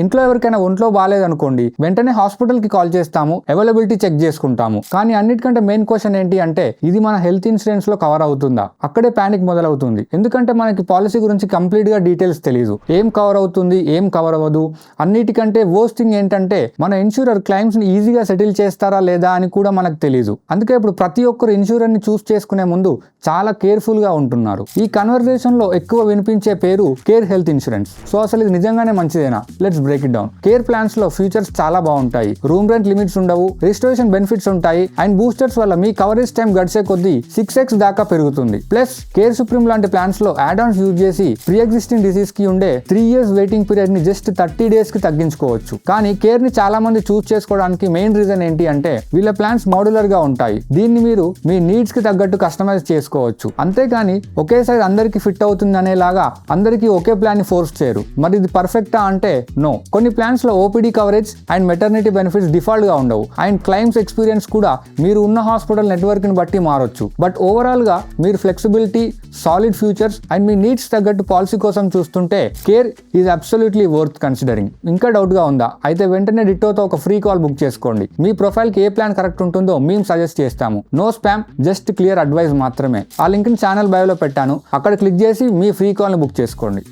ఇంట్లో ఎవరికైనా ఒంట్లో బాగాలేదనుకోండి, వెంటనే హాస్పిటల్కి కాల్ చేస్తాము, అవైలబిలిటీ చెక్ చేసుకుంటాము. కానీ అన్నిటికంటే మెయిన్ క్వశ్చన్ ఏంటి అంటే, ఇది మన హెల్త్ ఇన్సూరెన్స్ లో కవర్ అవుతుందా? అక్కడే పానిక్ మొదలవుతుంది. ఎందుకంటే మనకి పాలసీ గురించి కంప్లీట్ గా డీటెయిల్స్ తెలియదు. ఏం కవర్ అవుతుంది, ఏం కవర్ అవ్వదు. అన్నిటికంటే వర్స్ట్ థింగ్ ఏంటంటే, మన ఇన్సూరర్ క్లైమ్స్ ని ఈజీగా సెటిల్ చేస్తారా లేదా అని కూడా మనకు తెలియదు. అందుకే ఇప్పుడు ప్రతి ఒక్కరు ఇన్సూరర్ ని చూస్ చేసుకునే ముందు చాలా కేర్ఫుల్ గా ఉంటున్నారు. ఈ కన్వర్సేషన్ లో ఎక్కువ వినిపించే పేరు కేర్ హెల్త్ ఇన్సూరెన్స్. సో అసలు ఇది నిజంగానే మంచిదేనా? Let's break it down. Care plans లో ఫీచర్స్ చాలా బాగుంటాయి. రూమ్ రెంట్ లిమిట్స్ ఉండవు, రిజిస్ట్రేషన్ బెనిఫిట్స్ ఉంటాయి, అండ్ బూస్టర్స్ వల్ల మీ కవరేజ్ టైం గడిచే కొద్దీ 6x దాకా పెరుగుతుంది. ప్లస్ కేర్ సుప్రీం లాంటి ప్లాన్స్ లో యాడ్ ఆన్స్ యూజ్ చేసి ప్రీ ఎగ్జిస్టింగ్ డిసీజ్ కి ఉండే 3 years వెయిటింగ్ పీరియడ్ ని జస్ట్ 30 days కి తగ్గించుకోవచ్చు. కానీ కేర్ ని చాలా మంది చూస్ చేసుకోవడానికి మెయిన్ రీజన్ ఏంటి అంటే, వీళ్ళ ప్లాన్స్ మోడ్యులర్ గా ఉంటాయి. దీన్ని మీరు మీ నీడ్స్ కి తగ్గట్టు కస్టమైజ్ చేసుకోవచ్చు. అంతేకాని ఒకేసారి అందరికి ఫిట్ అవుతుంది అనేలాగా అందరికీ ఒకే ప్లాన్ ని ఫోర్స్ చేయరు. మరి ఇది పర్ఫెక్టా అంటే నో. కొన్ని ప్లాన్స్ లో OPD coverage and maternity benefits default గా ఉండవు, అండ్ క్లైమ్స్ ఎక్స్పీరియన్స్ కూడా మీరు ఉన్న హాస్పిటల్ నెట్వర్క్ ని బట్టి మారొచ్చు. బట్ ఓవరాల్ గా మీరు flexibility, solid futures and me needs తగ్గట్టు పాలసీ కోసం చూస్తుంటే care is absolutely worth considering. ఇంకా డౌట్ గా ఉందా? అయితే వెంటనే డిట్టోతో ఒక ఫ్రీ కాల్ బుక్ చేసుకోండి. మీ ప్రొఫైల్ కి ఏ ప్లాన్ కరెక్ట్ ఉంటుందో మేము సజెస్ట్ చేస్తాము. No spam, just clear advice మాత్రమే. ఆ లింక్ ని ఛానల్ బయోలో పెట్టాను, అక్కడ క్లిక్ చేసి మీ ఫ్రీ కాల్ ని బుక్ చేసుకోండి.